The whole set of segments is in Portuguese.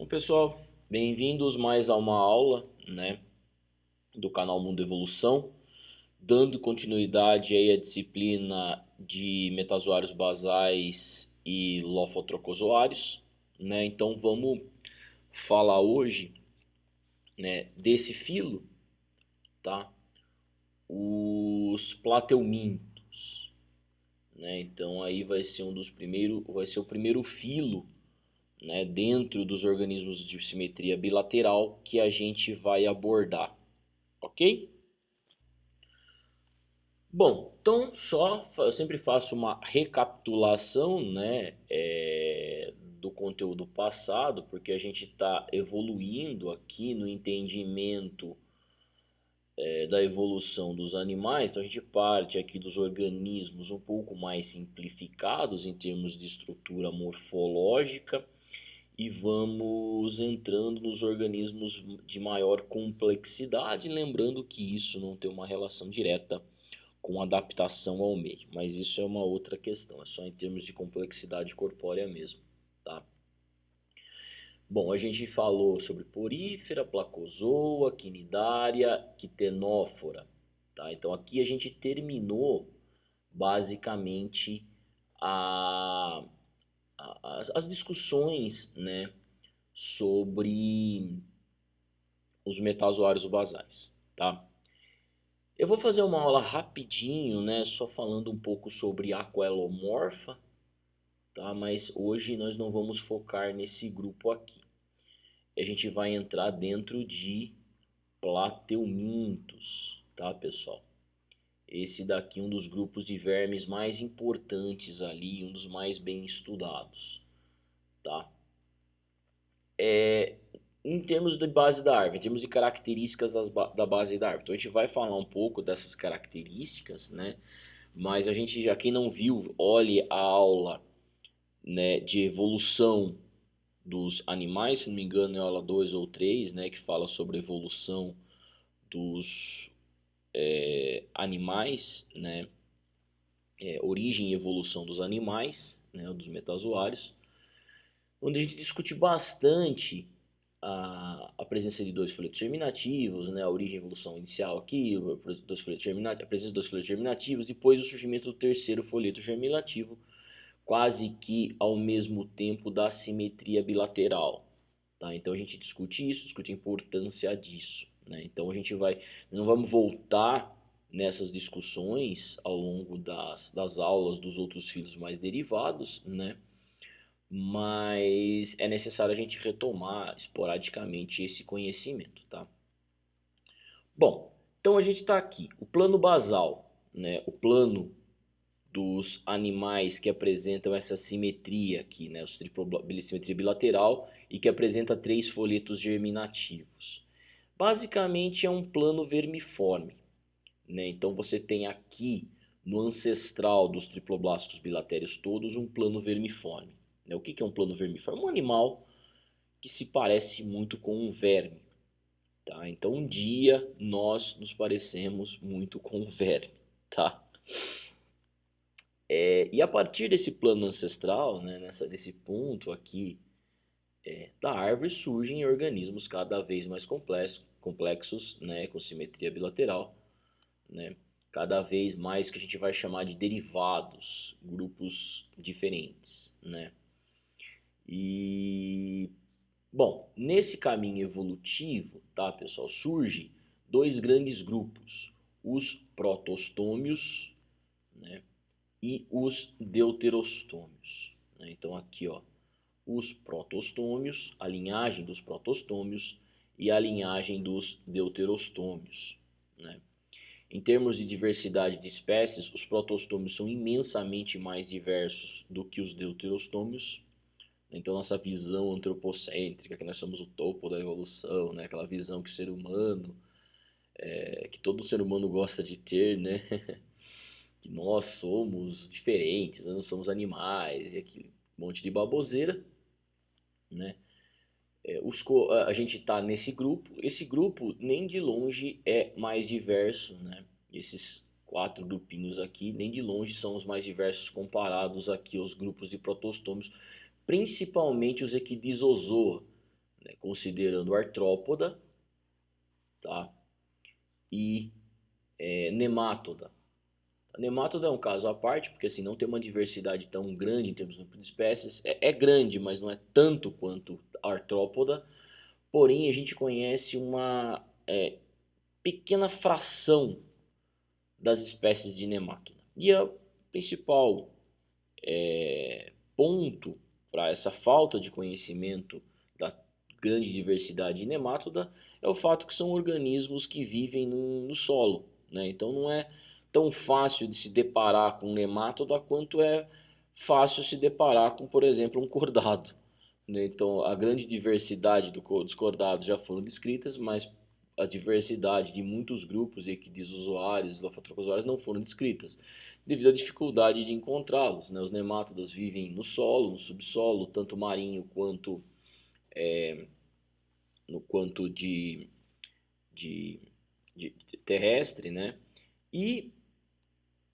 Bom, pessoal, bem-vindos mais a uma aula, do canal Mundo Evolução, dando continuidade aí à disciplina de metazoários basais e lofotrocozoários, Então vamos falar hoje, desse filo, tá? Os plateumintos, Então aí vai ser o primeiro filo, dentro dos organismos de simetria bilateral que a gente vai abordar, ok? Bom, então eu sempre faço uma recapitulação, do conteúdo passado, porque a gente está evoluindo aqui no entendimento da evolução dos animais. Então a gente parte aqui dos organismos um pouco mais simplificados em termos de estrutura morfológica e vamos entrando nos organismos de maior complexidade, lembrando que isso não tem uma relação direta com adaptação ao meio, mas isso é uma outra questão, é só em termos de complexidade corpórea mesmo, tá? Bom, a gente falou sobre porífera, placozoa, quinidária, quitenófora, tá? Então aqui a gente terminou basicamente a as discussões, sobre os metazoários basais, tá? Eu vou fazer uma aula rapidinho, só falando um pouco sobre aquelomorfa, tá? Mas hoje nós não vamos focar nesse grupo aqui. A gente vai entrar dentro de plateumintos, tá, pessoal? Esse daqui é um dos grupos de vermes mais importantes ali, um dos mais bem estudados, tá? Em termos de base da árvore, em termos de características da base da árvore. Então a gente vai falar um pouco dessas características, Mas a gente já, quem não viu, olhe a aula, de evolução dos animais, se não me engano é a aula 2 ou 3, que fala sobre a evolução dos animais, origem e evolução dos animais, dos metazoários, onde a gente discute bastante a presença de dois folhetos germinativos, a origem e evolução inicial aqui, a presença de dois folhetos germinativos, depois o surgimento do terceiro folheto germinativo, quase que ao mesmo tempo da simetria bilateral, tá? Então a gente discute isso, discute a importância disso, Então não vamos voltar nessas discussões ao longo das aulas dos outros filos mais derivados, Mas é necessário a gente retomar esporadicamente esse conhecimento, tá? Bom, então a gente está aqui, o plano basal, o plano dos animais que apresentam essa simetria aqui, simetria bilateral e que apresenta três folhetos germinativos. Basicamente é um plano vermiforme, Então você tem aqui no ancestral dos triploblastos bilatérios todos um plano vermiforme. O que é um plano vermiforme? Um animal que se parece muito com um verme, tá? Então um dia nós nos parecemos muito com um verme, tá? E a partir desse plano ancestral, nesse ponto aqui da árvore, surgem organismos cada vez mais complexos, com simetria bilateral, cada vez mais que a gente vai chamar de derivados, grupos diferentes, E, bom, nesse caminho evolutivo, tá, pessoal, surge dois grandes grupos, os protostômios, e os deuterostômios, Então aqui, ó, os protostômios, a linhagem dos protostômios e a linhagem dos deuterostômios, Em termos de diversidade de espécies, os protostômios são imensamente mais diversos do que os deuterostômios. Então nossa visão antropocêntrica, que nós somos o topo da evolução, aquela visão que o ser humano, que todo ser humano gosta de ter, que nós somos diferentes, nós não somos animais, e aquele monte de baboseira, a gente está nesse grupo, esse grupo nem de longe é mais diverso, Esses quatro grupinhos aqui, nem de longe são os mais diversos comparados aqui aos grupos de protostômios, principalmente os Equidisozoa, né, considerando artrópoda, tá? E nemátoda. A nemátoda é um caso à parte, porque assim, não tem uma diversidade tão grande em termos de número de espécies. É grande, mas não é tanto quanto a artrópoda. Porém, a gente conhece uma pequena fração das espécies de nemátoda. E o principal ponto para essa falta de conhecimento da grande diversidade de nemátoda é o fato que são organismos que vivem no solo, né? Então não é tão fácil de se deparar com nemátoda quanto é fácil se deparar com, por exemplo, um cordado, né? Então a grande diversidade dos cordados já foram descritas, mas a diversidade de muitos grupos de equidizozoários e lofotrocozoários não foram descritas, devido à dificuldade de encontrá-los, né? Os nemátodas vivem no solo, no subsolo, tanto marinho quanto de, de terrestre, né? E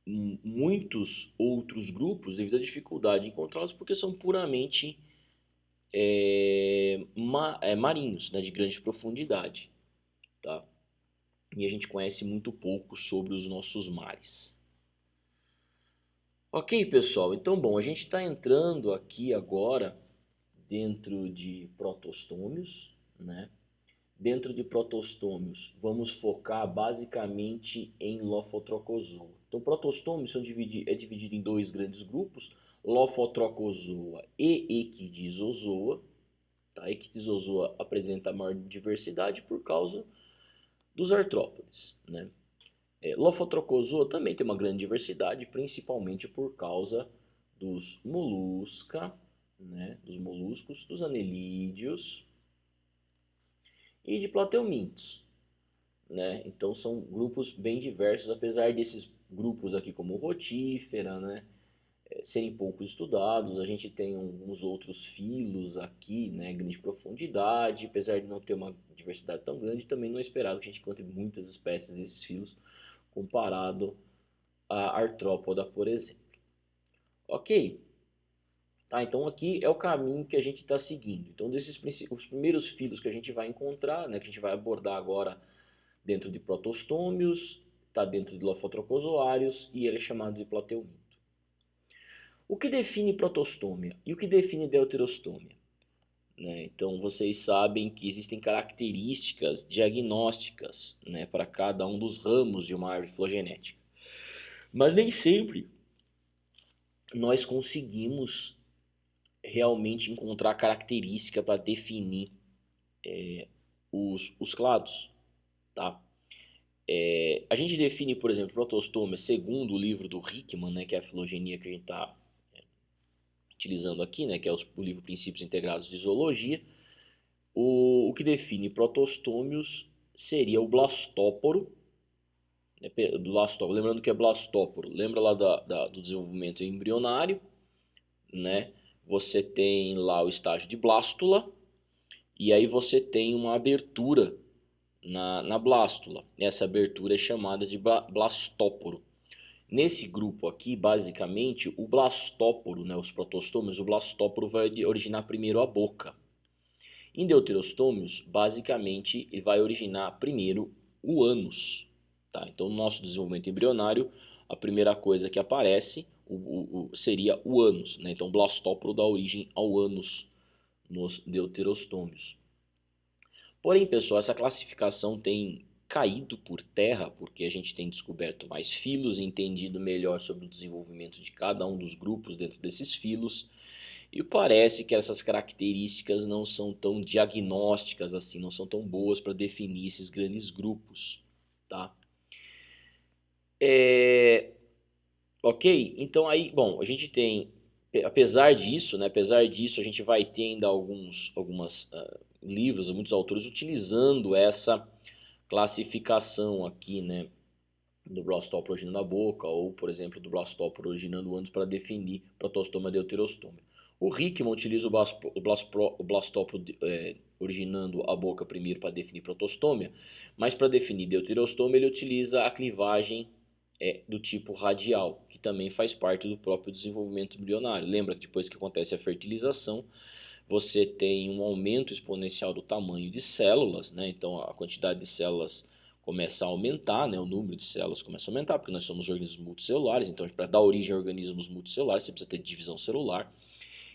muitos outros grupos, devido à dificuldade de encontrá-los, porque são puramente marinhos, né? De grande profundidade, tá? E a gente conhece muito pouco sobre os nossos mares. Ok, pessoal, então bom, a gente está entrando aqui agora dentro de protostômios, né? Dentro de protostômios, vamos focar basicamente em Lophotrochozoa. Então, protostômios é dividido em dois grandes grupos, Lophotrochozoa e Equidizozoa. Tá? Equidizozoa apresenta maior diversidade por causa dos artrópodes, né? Lophotrochozoa também tem uma grande diversidade, principalmente por causa dos molusca, né? Dos moluscos, dos anelídeos e de plateumintos, né? Então são grupos bem diversos, apesar desses grupos aqui como rotífera, né, serem pouco estudados. A gente tem alguns outros filos aqui, né, grande profundidade, apesar de não ter uma diversidade tão grande, também não é esperado que a gente encontre muitas espécies desses filos comparado à artrópoda, por exemplo. Ok? Tá, então aqui é o caminho que a gente está seguindo. Então os primeiros filos que a gente vai encontrar, né, que a gente vai abordar agora dentro de protostômios, está dentro de lophotrochozoários e ele é chamado de plateomito. O que define protostômia e o que define deuterostômia? Né? Então vocês sabem que existem características diagnósticas, né, para cada um dos ramos de uma árvore filogenética. Mas nem sempre nós conseguimos realmente encontrar característica para definir os clados, tá? A gente define, por exemplo, protostômia segundo o livro do Hickman, né, que é a filogenia que a gente está utilizando aqui, né, que é o livro Princípios Integrados de Zoologia. O que define protostômios seria o blastóporo, né, lembrando que é blastóporo, lembra lá do desenvolvimento embrionário, né? Você tem lá o estágio de blástula, e aí você tem uma abertura na blástula. Essa abertura é chamada de blastóporo. Nesse grupo aqui, basicamente, o blastóporo, né, os protostômios, o blastóporo vai originar primeiro a boca. Em deuterostômios, basicamente, ele vai originar primeiro o ânus. Tá? Então, no nosso desenvolvimento embrionário, a primeira coisa que aparece seria o ânus. Né? Então, o blastóporo dá origem ao ânus nos deuterostômios. Porém, pessoal, essa classificação tem caído por terra, porque a gente tem descoberto mais filos, entendido melhor sobre o desenvolvimento de cada um dos grupos dentro desses filos, e parece que essas características não são tão diagnósticas assim, não são tão boas para definir esses grandes grupos, tá? Ok? Então aí, bom, a gente tem, apesar disso, a gente vai ter ainda alguns livros, muitos autores utilizando essa classificação aqui, né, do blastóporo originando a boca, ou, por exemplo, do blastóporo originando o ânus para definir protostoma e deuterostoma. O Hickman utiliza o blastóporo originando a boca primeiro para definir protostômia, mas para definir deuterostoma ele utiliza a clivagem do tipo radial, que também faz parte do próprio desenvolvimento embrionário. Lembra que depois que acontece a fertilização, você tem um aumento exponencial do tamanho de células, né? Então a quantidade de células começa a aumentar, né? O número de células começa a aumentar, porque nós somos organismos multicelulares, então para dar origem a organismos multicelulares você precisa ter divisão celular.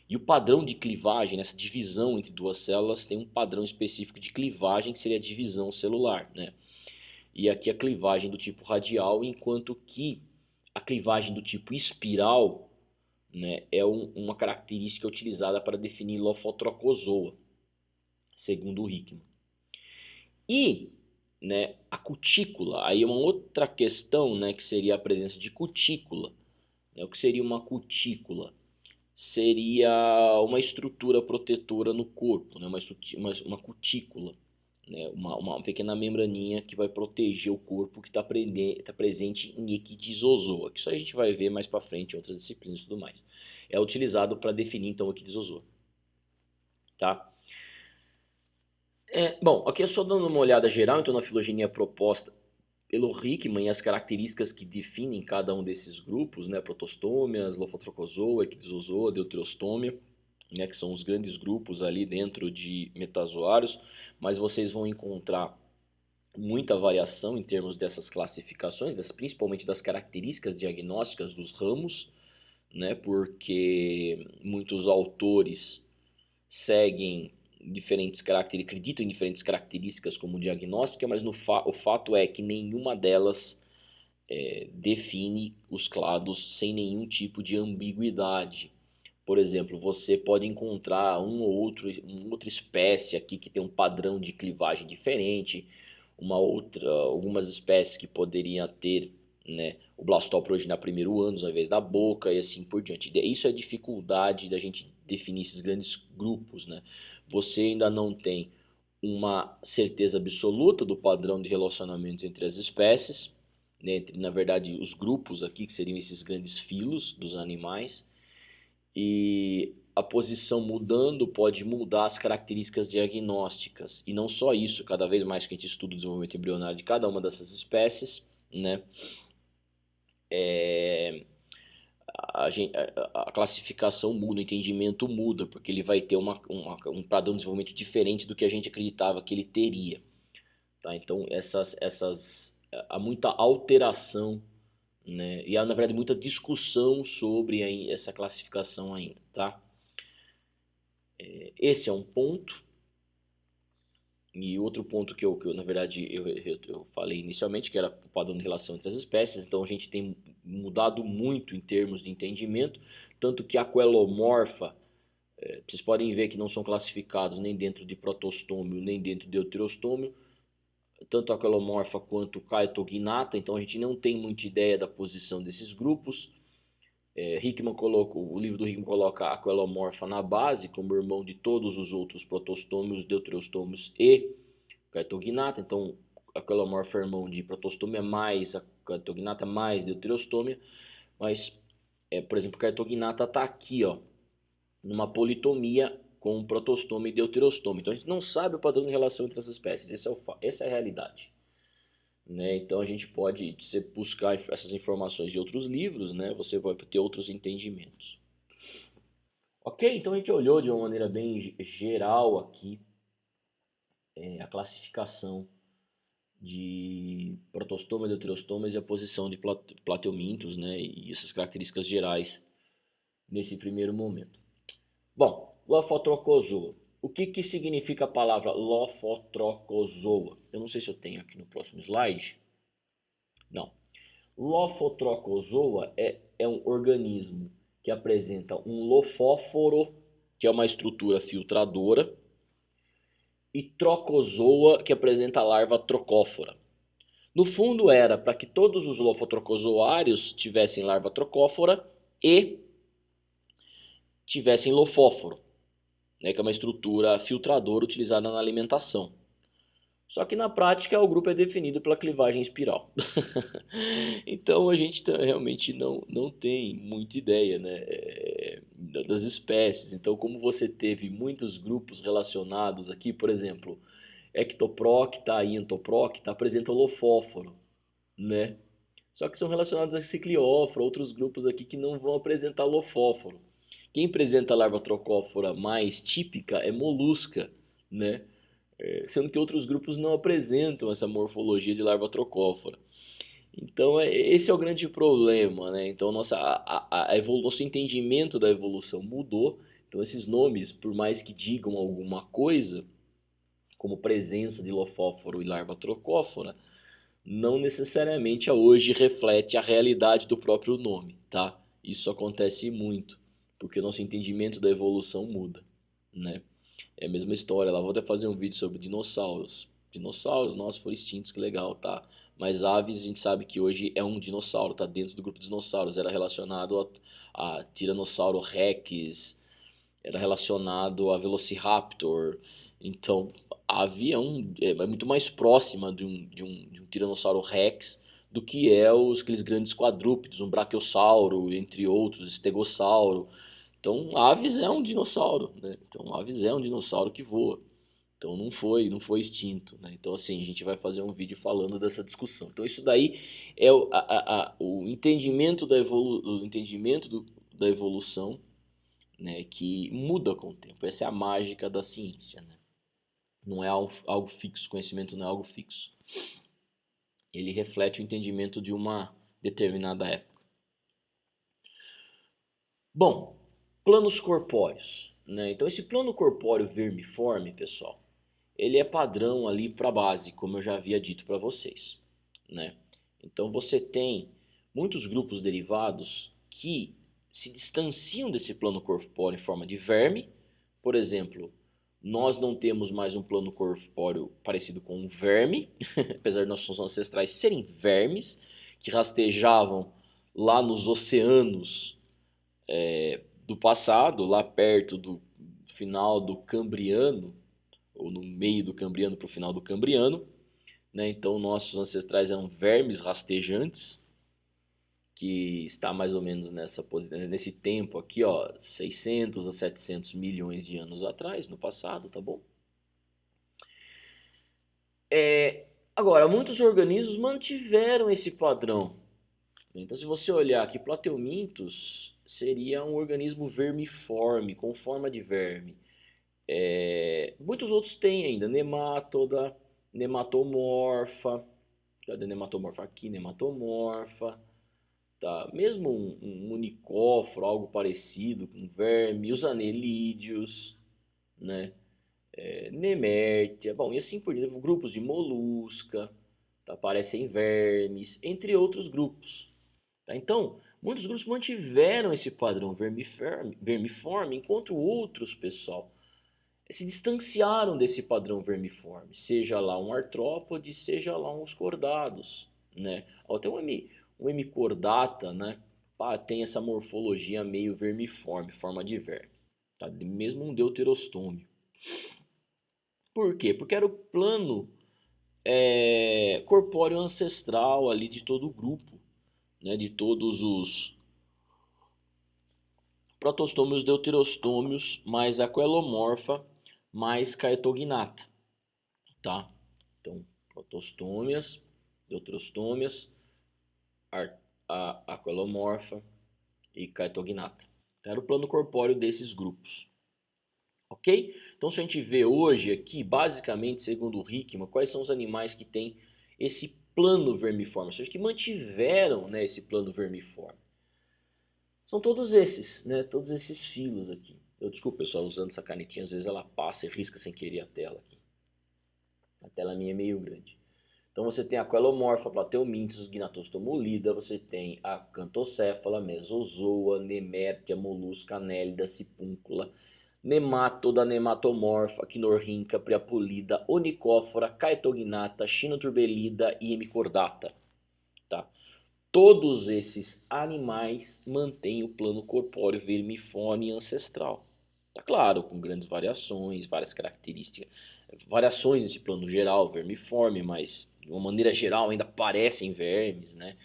E o padrão de clivagem, nessa divisão entre duas células, tem um padrão específico de clivagem que seria a divisão celular, né? E aqui a clivagem do tipo radial, enquanto que a clivagem do tipo espiral, né, é uma característica utilizada para definir Lophotrochozoa, segundo o Hickman. E, né, a cutícula, aí é uma outra questão, né, que seria a presença de cutícula. O que seria uma cutícula? Seria uma estrutura protetora no corpo, né, uma cutícula, né, uma pequena membraninha que vai proteger o corpo que está presente em Equidizozoa, que isso a gente vai ver mais para frente em outras disciplinas e tudo mais. É utilizado para definir então o Equidizozoa, tá? Bom, aqui é só dando uma olhada geral, então na filogenia proposta pelo Hickman e as características que definem cada um desses grupos, né, protostômias, Lophotrochozoa, Equidizozoa, Deuterostômia, né, que são os grandes grupos ali dentro de metazoários, mas vocês vão encontrar muita variação em termos dessas classificações, principalmente das características diagnósticas dos ramos, né, porque muitos autores seguem diferentes características, acreditam em diferentes características como diagnóstica, mas o fato é que nenhuma delas define os clados sem nenhum tipo de ambiguidade. Por exemplo, você pode encontrar uma outra espécie aqui que tem um padrão de clivagem diferente, algumas espécies que poderiam ter, né, o blastopro originar primeiro ânus ao invés da boca e assim por diante. Isso é a dificuldade da gente definir esses grandes grupos, né? Você ainda não tem uma certeza absoluta do padrão de relacionamento entre as espécies, né, entre, na verdade, os grupos aqui, que seriam esses grandes filos dos animais, e a posição mudando pode mudar as características diagnósticas. E não só isso, cada vez mais que a gente estuda o desenvolvimento embrionário de cada uma dessas espécies, né, a classificação muda, o entendimento muda, porque ele vai ter um padrão de desenvolvimento diferente do que a gente acreditava que ele teria. Tá? Então, há muita alteração, né? E há, na verdade, muita discussão sobre essa classificação ainda, tá? Esse é um ponto. E outro ponto que na verdade, eu falei inicialmente, que era o padrão de relação entre as espécies. Então, a gente tem mudado muito em termos de entendimento, tanto que a aquelomorfa, vocês podem ver que não são classificados nem dentro de protostômio, nem dentro de deuterostômio, tanto a aquelomorfa quanto caetognata. Então, a gente não tem muita ideia da posição desses grupos. O livro do Hickman coloca a aquelomorfa na base, como irmão de todos os outros protostômios, deuterostômios e caetognata. Então, a aquelomorfa é irmão de protostômia mais a caetognata mais deuterostômia. Mas, por exemplo, a caetognata está aqui, ó, numa politomia com protostômio e deuterostômio. Então, a gente não sabe o padrão de relação entre as espécies. Essa é a realidade. Né? Então a gente pode, se buscar essas informações de outros livros, né? Você vai ter outros entendimentos. Ok, então a gente olhou de uma maneira bem geral aqui a classificação de protostoma, deuterostomas e a posição de plateumintos, né? E essas características gerais nesse primeiro momento. Bom, Lophotrochozoa. O que significa a palavra Lophotrochozoa? Eu não sei se eu tenho aqui no próximo slide. Não. Lophotrochozoa é um organismo que apresenta um lofóforo, que é uma estrutura filtradora, e trocozoa, que apresenta a larva trocófora. No fundo, era para que todos os lophotrochozoários tivessem larva trocófora e tivessem lofóforo, né, que é uma estrutura filtradora utilizada na alimentação. Só que na prática o grupo é definido pela clivagem espiral. Então a gente realmente não tem muita ideia, né, das espécies. Então, como você teve muitos grupos relacionados aqui, por exemplo, Ectoprocta e Entoprocta apresentam lofóforo, né? Só que são relacionados a ciclióforo, outros grupos aqui que não vão apresentar lofóforo, Quem apresenta a larva trocófora mais típica é molusca, né? Sendo que outros grupos não apresentam essa morfologia de larva trocófora. Então, esse é o grande problema, né? Então, nosso entendimento da evolução mudou. Então, esses nomes, por mais que digam alguma coisa, como presença de lofóforo e larva trocófora, não necessariamente hoje reflete a realidade do próprio nome, tá? Isso acontece muito, porque o nosso entendimento da evolução muda, né? É a mesma história, lá vou até fazer um vídeo sobre dinossauros. Dinossauros, nossa, foram extintos, que legal, tá? Mas aves, a gente sabe que hoje é um dinossauro, tá dentro do grupo dos dinossauros. Era relacionado a Tiranossauro Rex, era relacionado a Velociraptor. Então, a ave é muito mais próxima de um Tiranossauro Rex do que aqueles grandes quadrúpedes, um Brachiosauro, entre outros, Estegossauro. Então, aves é um dinossauro, né? Então, aves é um dinossauro que voa. Então, não foi extinto, né? Então, assim, a gente vai fazer um vídeo falando dessa discussão. Então, isso daí é o entendimento da evolução, né, que muda com o tempo. Essa é a mágica da ciência, né? Não é algo fixo, conhecimento não é algo fixo. Ele reflete o entendimento de uma determinada época. Bom, planos corpóreos, né? Então esse plano corpóreo vermiforme, pessoal, ele é padrão ali para a base, como eu já havia dito para vocês, né? Então você tem muitos grupos derivados que se distanciam desse plano corpóreo em forma de verme. Por exemplo, nós não temos mais um plano corpóreo parecido com um verme, apesar de nossos ancestrais serem vermes, que rastejavam lá nos oceanos do passado, lá perto do final do Cambriano, ou no meio do Cambriano para o final do Cambriano, né? Então nossos ancestrais eram vermes rastejantes, que está mais ou menos nesse tempo aqui, ó, 600 a 700 milhões de anos atrás, no passado, tá bom? Agora, muitos organismos mantiveram esse padrão. Então, se você olhar aqui, Plateumintos seria um organismo vermiforme, com forma de verme. Muitos outros têm ainda, nemátoda, nematomorfa, cadê nematomorfa? Aqui, nematomorfa, tá? Mesmo um unicóforo, algo parecido com verme, os anelídeos, né? Nemértia, bom, e assim por diante, grupos de molusca, tá? Aparecem vermes, entre outros grupos. Tá? Então, muitos grupos mantiveram esse padrão vermiforme, enquanto outros, pessoal, se distanciaram desse padrão vermiforme, seja lá um artrópode, seja lá uns cordados, né? Até um hemicordata, né? Tem essa morfologia meio vermiforme, forma de verme, tá? Mesmo um deuterostômio. Por quê? Porque era o plano corpóreo ancestral ali de todo o grupo, né? De todos os protostômios, deuterostômios, mais aquelomorfa, mais caetognata, tá? Então, protostômias, deuterostômias, aquelomorfa e caetognata. Então, era o plano corpóreo desses grupos. Ok? Então, se a gente vê hoje aqui, basicamente, segundo o Hickman, quais são os animais que têm esse plano vermiforme, ou seja, que mantiveram, né, esse plano vermiforme. São todos esses, né? Todos esses filos aqui. Desculpa, pessoal, usando essa canetinha, às vezes ela passa e risca sem querer a tela aqui. A tela minha é meio grande. Então você tem a Quelomorpha, Plateuminthus, Gnatostomolida, você tem a Cantocéfala, Mesozoa, Nemértia, Molusca, Anélida, Sipúncula, Nematoda, Nematomorfa, Quinorrinca, Priapulida, Onicófora, Caetognata, Chinoturbelida e Hemicordata. Tá? Todos esses animais mantêm o plano corpóreo vermiforme ancestral. Tá claro, com grandes variações, várias características, variações nesse plano geral vermiforme, mas de uma maneira geral ainda parecem vermes, né?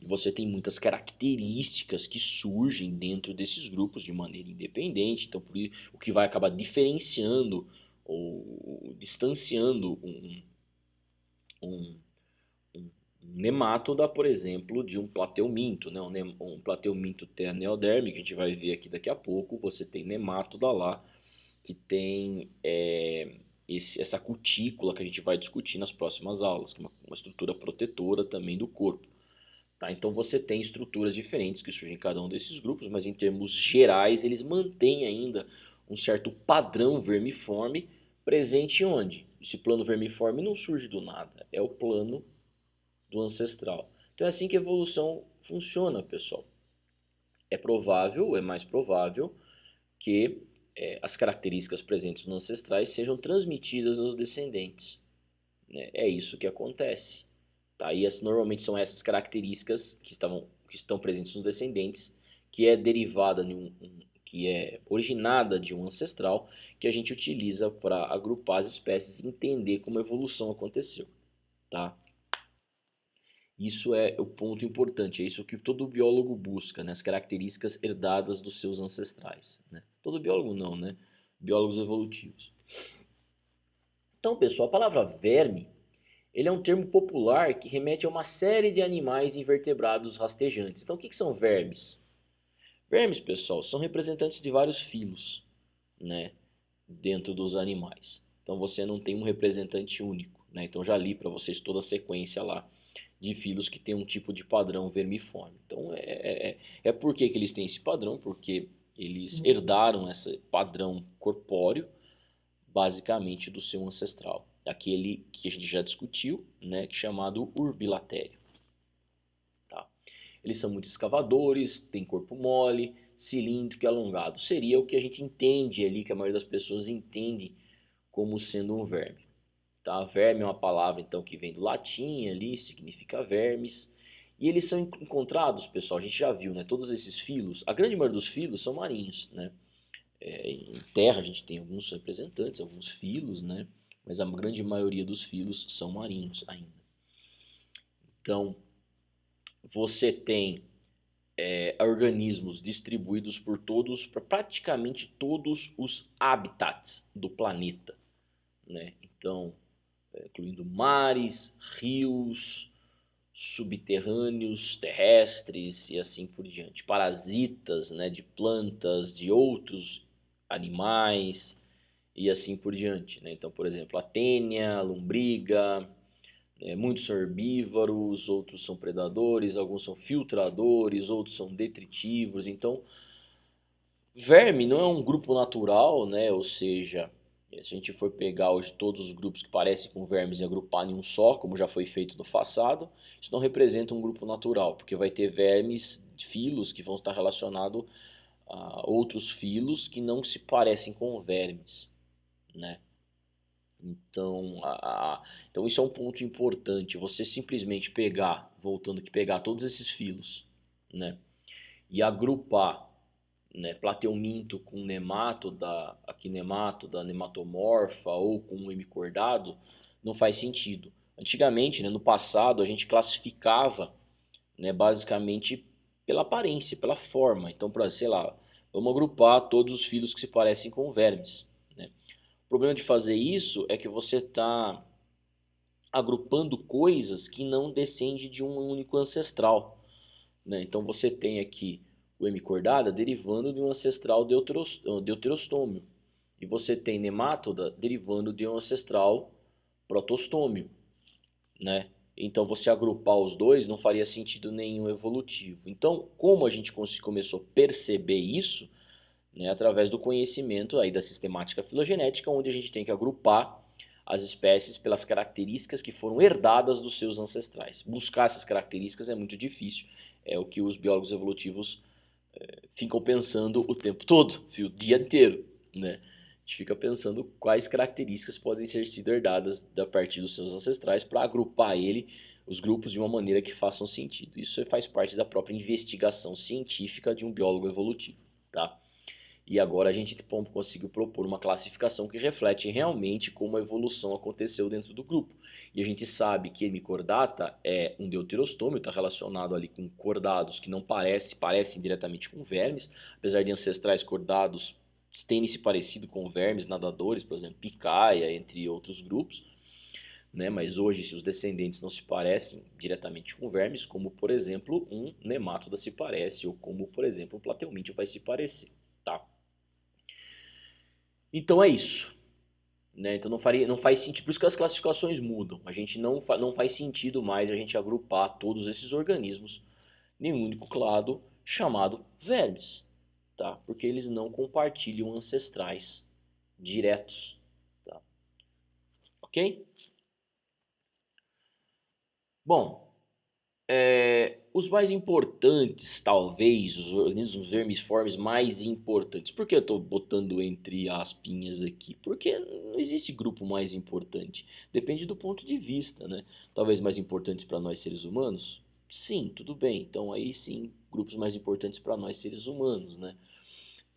E você tem muitas características que surgem dentro desses grupos de maneira independente, então o que vai acabar diferenciando ou distanciando um Nemátoda, por exemplo, de um plateuminto, né? Um plateuminto neoderme, que a gente vai ver aqui daqui a pouco. Você tem nemátoda lá, que tem essa cutícula que a gente vai discutir nas próximas aulas, que é uma estrutura protetora também do corpo. Tá? Então você tem estruturas diferentes que surgem em cada um desses grupos, mas em termos gerais eles mantêm ainda um certo padrão vermiforme presente onde? Esse plano vermiforme não surge do nada, é o plano do ancestral. Então é assim que a evolução funciona, pessoal. É provável, é mais provável que as características presentes nos ancestrais sejam transmitidas aos descendentes. Né? É isso que acontece. Tá? E normalmente são essas características que estão presentes nos descendentes, que é derivada que é originada de um ancestral, que a gente utiliza para agrupar as espécies e entender como a evolução aconteceu. Tá? Isso é o ponto importante, é isso que todo biólogo busca, né? As características herdadas dos seus ancestrais. Né? Todo biólogo não, né? Biólogos evolutivos. Então, pessoal, a palavra verme, ele é um termo popular que remete a uma série de animais invertebrados rastejantes. Então, o que são vermes? Vermes, pessoal, são representantes de vários filos, né, dentro dos animais. Então, você não tem um representante único, né? Então, já li para vocês toda a sequência lá de filos que tem um tipo de padrão vermiforme. Então, por que eles têm esse padrão? Porque eles herdaram esse padrão corpóreo basicamente do seu ancestral, aquele que a gente já discutiu, né, que é chamado urbilatério. Tá? Eles são muito escavadores, têm corpo mole, cilíndrico e alongado. Seria o que a gente entende ali, que a maioria das pessoas entende como sendo um verme. Tá? Verme é uma palavra então que vem do latim ali, significa vermes. E eles são encontrados, pessoal, a gente já viu, né? Todos esses filos, a grande maioria dos filos são marinhos, né? Em terra a gente tem alguns representantes, alguns filos, né? Mas a grande maioria dos filos são marinhos ainda. Então, você tem organismos distribuídos por praticamente todos os habitats do planeta, né? Então, incluindo mares, rios, subterrâneos, terrestres e assim por diante. Parasitas, né, de plantas, de outros animais e assim por diante. Né? Então, por exemplo, a tênia, a lombriga, muitos são herbívoros, outros são predadores, alguns são filtradores, outros são detritívoros. Então, verme não é um grupo natural, né? Ou seja, se a gente for pegar hoje todos os grupos que parecem com vermes e agrupar em um só, como já foi feito no passado, isso não representa um grupo natural, porque vai ter vermes, filos que vão estar relacionados a outros filos que não se parecem com vermes, né? Então, então isso é um ponto importante. Você simplesmente pegar, voltando aqui, pegar todos esses filos, né, e agrupar, né, plateuminto com nemátoda, aqui nemátoda, nematomorfa ou com um hemicordado, não faz sentido. Antigamente, né, no passado, a gente classificava, né, basicamente pela aparência, pela forma. Então, para, sei lá, vamos agrupar todos os filos que se parecem com vermes. Né? O problema de fazer isso é que você está agrupando coisas que não descendem de um único ancestral. Né? Então você tem aqui o hemicordada derivando de um ancestral deuterostômio. E você tem nemátoda derivando de um ancestral protostômio. Né? Então você agrupar os dois não faria sentido nenhum evolutivo. Então, como a gente começou a perceber isso, né, através do conhecimento aí da sistemática filogenética, onde a gente tem que agrupar as espécies pelas características que foram herdadas dos seus ancestrais. Buscar essas características é muito difícil, é o que os biólogos evolutivos ficam pensando o tempo todo, o dia inteiro, né? A gente fica pensando quais características podem ser sido herdadas a partir dos seus ancestrais para agrupar os grupos de uma maneira que façam sentido. Isso faz parte da própria investigação científica de um biólogo evolutivo, tá? E agora a gente conseguiu propor uma classificação que reflete realmente como a evolução aconteceu dentro do grupo. E a gente sabe que hemicordata é um deuterostômio, está relacionado ali com cordados que não parecem diretamente com vermes, apesar de ancestrais cordados terem se parecido com vermes nadadores, por exemplo, picaia, entre outros grupos. né? Mas hoje, se os descendentes não se parecem diretamente com vermes, como por exemplo um nemátoda se parece, ou como por exemplo um plateuminto vai se parecer, tá? Então é isso, né? Então não faz sentido, por isso que as classificações mudam. A gente não faz sentido mais a gente agrupar todos esses organismos em um único clado chamado vermes, tá? Porque eles não compartilham ancestrais diretos, tá? Ok? Bom, os mais importantes, talvez, os organismos vermiformes mais importantes. Por que eu estou botando entre aspinhas aqui? Porque não existe grupo mais importante. Depende do ponto de vista, né? Talvez mais importantes para nós seres humanos? Sim, tudo bem. Então aí sim, grupos mais importantes para nós seres humanos, né?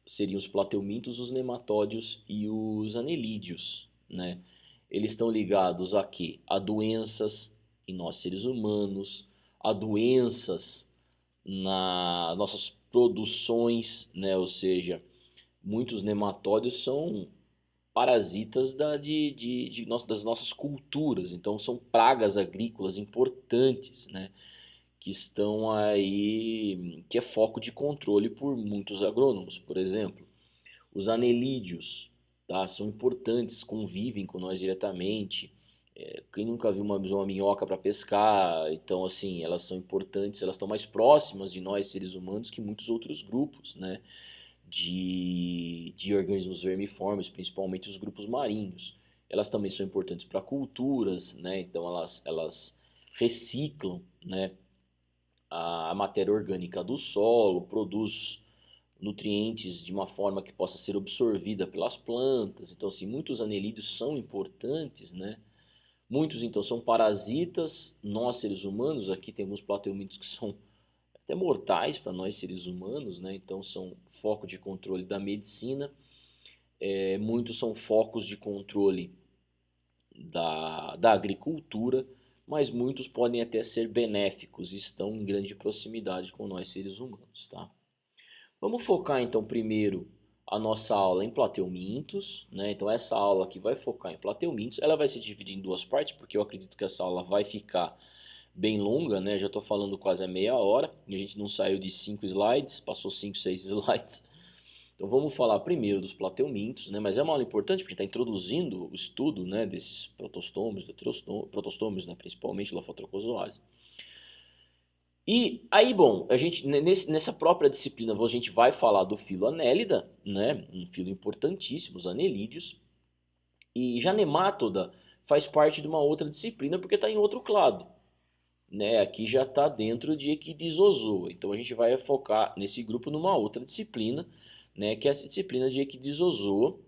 Seriam os plateumintos, os nematódios e os anelídeos, né? Eles estão ligados a quê? A doenças em nós seres humanos, a doenças nas nossas produções, né? Ou seja, muitos nematódios são parasitas das nossas culturas, então são pragas agrícolas importantes, né? Que estão aí, que é foco de controle por muitos agrônomos, por exemplo. Os anelídeos, tá? São importantes, convivem com nós diretamente. Quem nunca viu uma minhoca para pescar, então assim, elas são importantes, elas estão mais próximas de nós seres humanos que muitos outros grupos, né? De organismos vermiformes, principalmente os grupos marinhos. Elas também são importantes para culturas, né? Então elas reciclam, né? A matéria orgânica do solo, produz nutrientes de uma forma que possa ser absorvida pelas plantas. Então, assim, muitos anelídeos são importantes, né? Muitos, então, são parasitas. Nós, seres humanos, aqui tem alguns plateumintos que são até mortais para nós, seres humanos, né? Então, são foco de controle da medicina. Muitos são focos de controle da agricultura, mas muitos podem até ser benéficos, estão em grande proximidade com nós, seres humanos, tá? Vamos focar então primeiro a nossa aula em plateumintos, né? Então essa aula aqui vai focar em plateumintos. Ela vai se dividir em duas partes, porque eu acredito que essa aula vai ficar bem longa, né? Já estou falando quase a meia hora e a gente não saiu de 5 slides, passou 5, 6 slides. Então vamos falar primeiro dos plateumintos, né? Mas é uma aula importante porque está introduzindo o estudo, né, desses protostômios, né, principalmente Lophotrochozoares. E aí, bom, a gente nessa própria disciplina a gente vai falar do filo Anélida, né? Um filo importantíssimo, os anelídeos. E já Nemátoda faz parte de uma outra disciplina porque está em outro clado, né? Aqui já está dentro de Equidizozoa. Então a gente vai focar nesse grupo numa outra disciplina, né? Que é essa disciplina de Equidizozoa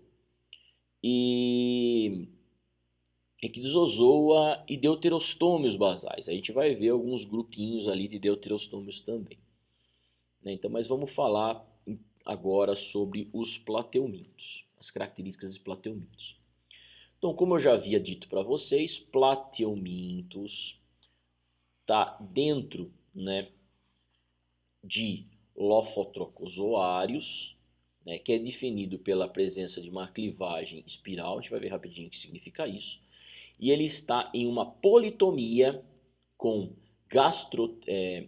e Equidizozoa e deuterostômios basais. A gente vai ver alguns grupinhos ali de deuterostômios também, né? Então, mas vamos falar agora sobre os plateumintos, as características dos plateumintos. Então, como eu já havia dito para vocês, plateumintos está dentro, né, de Lophotrochozoários, né, que é definido pela presença de uma clivagem espiral. A gente vai ver rapidinho o que significa isso. E ele está em uma politomia com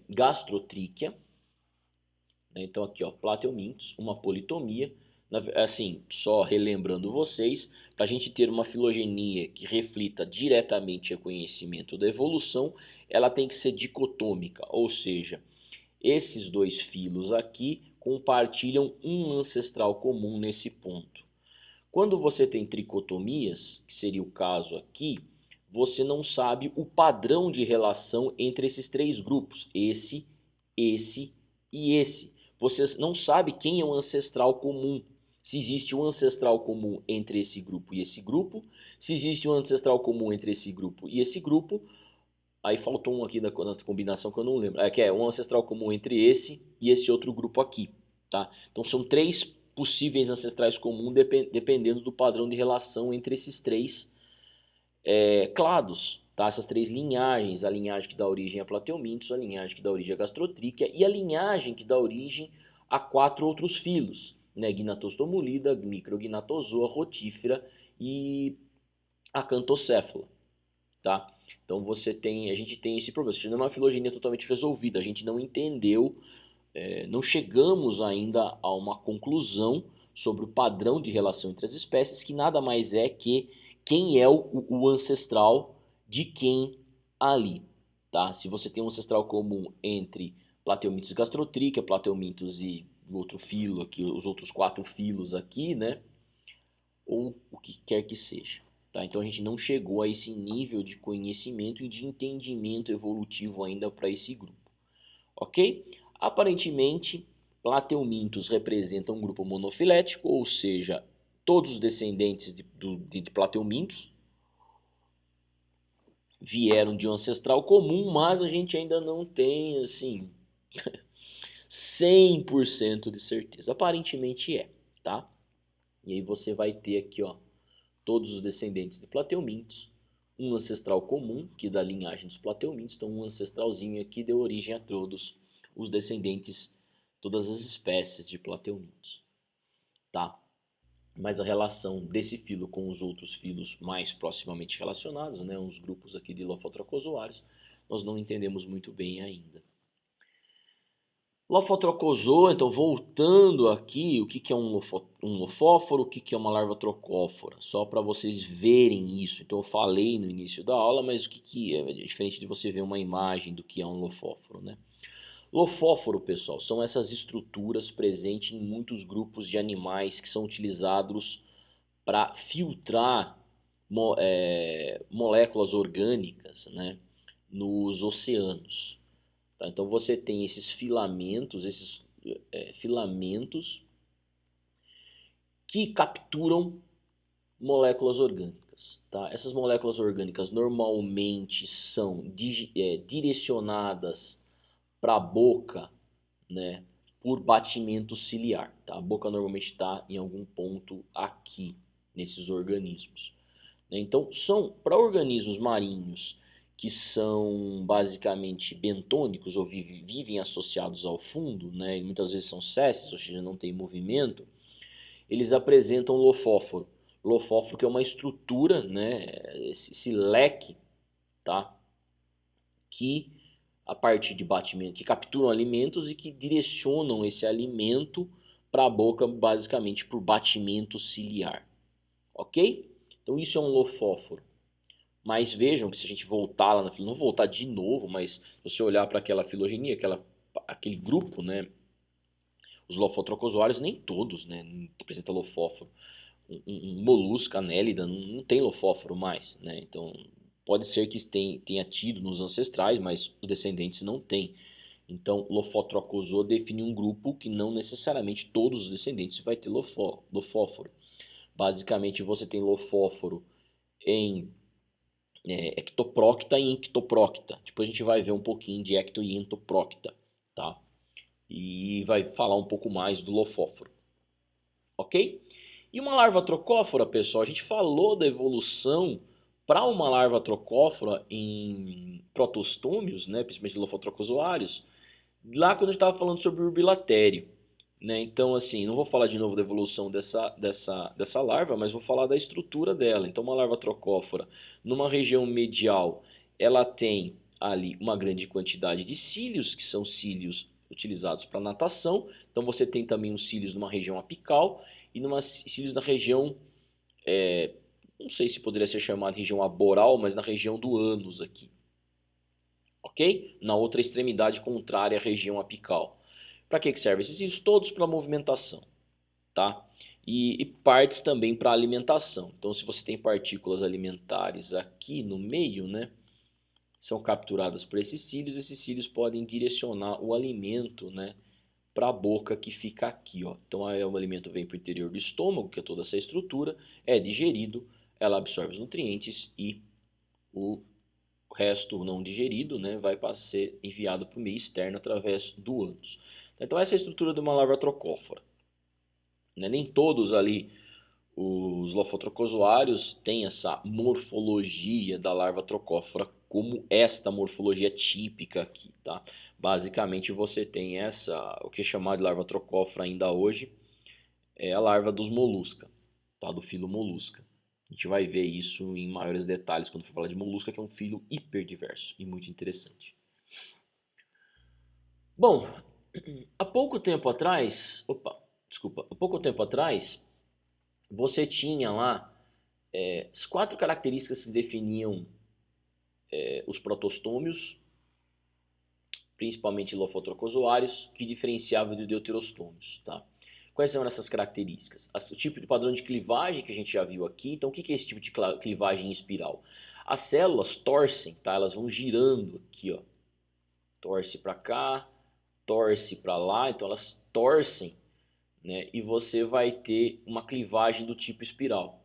gastrotríquea. Então aqui, ó, plateumintos, uma politomia. Assim, só relembrando vocês, para a gente ter uma filogenia que reflita diretamente o conhecimento da evolução, ela tem que ser dicotômica, ou seja, esses dois filos aqui compartilham um ancestral comum nesse ponto. Quando você tem tricotomias, que seria o caso aqui, você não sabe o padrão de relação entre esses três grupos, esse e esse. Você não sabe quem é o ancestral comum. Se existe um ancestral comum entre esse grupo e esse grupo, se existe um ancestral comum entre esse grupo e esse grupo, aí faltou um aqui da combinação que eu não lembro. Que é um ancestral comum entre esse e esse outro grupo aqui, tá? Então são três possíveis ancestrais comuns dependendo do padrão de relação entre esses três clados, tá? Essas três linhagens, a linhagem que dá origem a plateumintos, a linhagem que dá origem a gastrotríquea e a linhagem que dá origem a 4 outros filos, né? Gnatostomulida, Micrognatozoa, Rotífera e Acantocéfala. tá? Então a gente tem esse problema, não é uma filogenia totalmente resolvida, a gente não entendeu, não chegamos ainda a uma conclusão sobre o padrão de relação entre as espécies, que nada mais é que quem é o ancestral de quem ali, tá? Se você tem um ancestral comum entre Plateuminthus gastrotricha, Plateuminthus e o outro filo aqui, os outros 4 filos aqui, né? Ou o que quer que seja. Tá? Então a gente não chegou a esse nível de conhecimento e de entendimento evolutivo ainda para esse grupo. Ok? Aparentemente, Plateuminthus representa um grupo monofilético, ou seja, todos os descendentes de Plateuminthus vieram de um ancestral comum, mas a gente ainda não tem assim 100% de certeza. Aparentemente é, tá? E aí você vai ter aqui, ó, todos os descendentes de Plateuminthus, um ancestral comum, que da linhagem dos Plateuminthus, então um ancestralzinho aqui deu origem a todos os descendentes, todas as espécies de Plateuminthus, tá? Mas a relação desse filo com os outros filos mais proximamente relacionados, né, uns grupos aqui de Lophotrochozoários, nós não entendemos muito bem ainda. Lophotrochozoa, então voltando aqui, o que é um lofóforo, o que é uma larva trocófora, só para vocês verem isso. Então eu falei no início da aula, mas o que é diferente de você ver uma imagem do que é um lofóforo, né? Lofóforo, pessoal, são essas estruturas presentes em muitos grupos de animais que são utilizados para filtrar moléculas orgânicas, né, nos oceanos. Tá? Então você tem esses filamentos que capturam moléculas orgânicas. Tá? Essas moléculas orgânicas normalmente são direcionadas para a boca, né, por batimento ciliar. Tá? A boca normalmente está em algum ponto aqui nesses organismos. Então, são para organismos marinhos que são basicamente bentônicos ou vivem associados ao fundo, né, e muitas vezes são sésseis, ou seja, não tem movimento, eles apresentam lofóforo. Lofóforo que é uma estrutura, né, esse leque, tá, que a partir de batimento, que capturam alimentos e que direcionam esse alimento para a boca basicamente por batimento ciliar, ok? Então isso é um lofóforo. Mas vejam que se a gente voltar lá na não voltar de novo, mas se você olhar para aquela filogenia, aquele grupo, né, os lofotrocozoários, nem todos, né, apresenta lofóforo. Um molusco, anélida, não tem lofóforo mais, né, então pode ser que tenha tido nos ancestrais, mas os descendentes não têm. Então, Lophotrochozoa define um grupo que não necessariamente todos os descendentes vai ter lofóforo. Basicamente, você tem lofóforo em ectoprocta e ectoprocta. Depois a gente vai ver um pouquinho de ecto e entoprocta, tá? E vai falar um pouco mais do lofóforo, ok? E uma larva trocófora, pessoal, a gente falou da evolução para uma larva trocófora em protostômios, né, principalmente lophotrochozoários, lá quando a gente estava falando sobre o urbilatério. Né? Então, assim, não vou falar de novo da evolução dessa larva, mas vou falar da estrutura dela. Então, uma larva trocófora, numa região medial, ela tem ali uma grande quantidade de cílios, que são cílios utilizados para natação. Então, você tem também os cílios numa região apical e cílios na região, não sei se poderia ser chamada de região aboral, mas na região do ânus aqui. Ok? Na outra extremidade contrária à região apical. Para que servem esses cílios? Todos para movimentação, tá? E partes também para alimentação. Então, se você tem partículas alimentares aqui no meio, né, são capturadas por esses cílios podem direcionar o alimento, né, para a boca que fica aqui, ó. Então, o alimento vem para o interior do estômago, que é toda essa estrutura, é digerido, ela absorve os nutrientes e o resto não digerido, né, vai ser enviado para o meio externo através do ânus. Então essa é a estrutura de uma larva trocófora. Né? Nem todos ali os lophotrochozoários têm essa morfologia da larva trocófora como esta morfologia típica aqui, tá? Basicamente você tem o que é chamado de larva trocófora ainda hoje, é a larva dos molusca, tá? Do filo molusca. A gente vai ver isso em maiores detalhes quando for falar de molusca, que é um filo hiperdiverso e muito interessante. Bom, há pouco tempo atrás, você tinha lá as 4 características que definiam os protostômios, principalmente lofotrocozoários, que diferenciavam de deuterostômios, tá? Quais são essas características? O tipo de padrão de clivagem que a gente já viu aqui. Então, o que é esse tipo de clivagem em espiral? As células torcem, tá? Elas vão girando aqui, ó. Torce para cá, torce para lá, então elas torcem, né? E você vai ter uma clivagem do tipo espiral.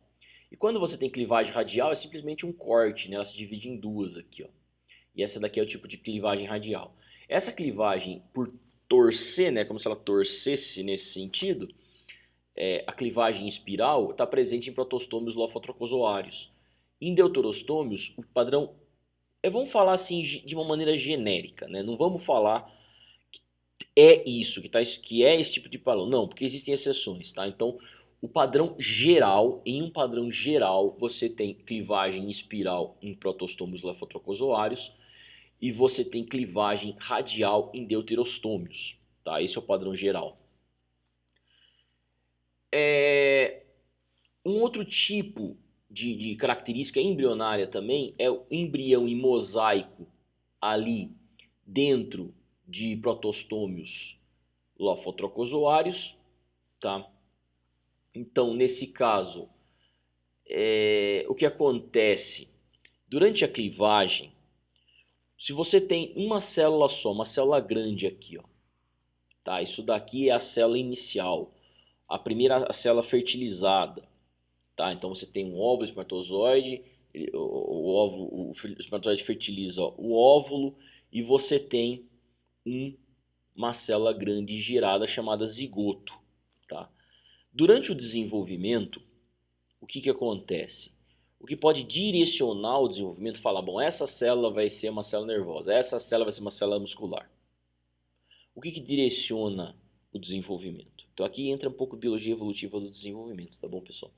E quando você tem clivagem radial, é simplesmente um corte, né? Ela se divide em duas aqui, ó. E essa daqui é o tipo de clivagem radial. Essa clivagem por torcer, né? Como se ela torcesse nesse sentido, a clivagem espiral está presente em protostômios lofotrocozoários. Em deuterostômios, o padrão vamos falar assim de uma maneira genérica, né? Não vamos falar é isso, que é esse tipo de padrão. Não, porque existem exceções, tá? Então, o padrão geral, em um padrão geral, você tem clivagem espiral em protostômios lefotrocozoários e você tem clivagem radial em deuterostômios, tá? Esse é o padrão geral. Um outro tipo de característica embrionária também é o embrião em mosaico ali dentro de protostômios lofotrocozoários, tá? Então, nesse caso, o que acontece? Durante a clivagem, se você tem uma célula só, uma célula grande aqui, ó, tá? Isso daqui é a célula inicial, a primeira célula fertilizada, tá? Então você tem um óvulo, espermatozoide, o espermatozoide fertiliza o óvulo e você tem uma célula grande girada chamada zigoto, tá? Durante o desenvolvimento, o que acontece? O que pode direcionar o desenvolvimento, falar, bom, essa célula vai ser uma célula nervosa, essa célula vai ser uma célula muscular. O que direciona o desenvolvimento? Então aqui entra um pouco de biologia evolutiva do desenvolvimento, tá bom, pessoal?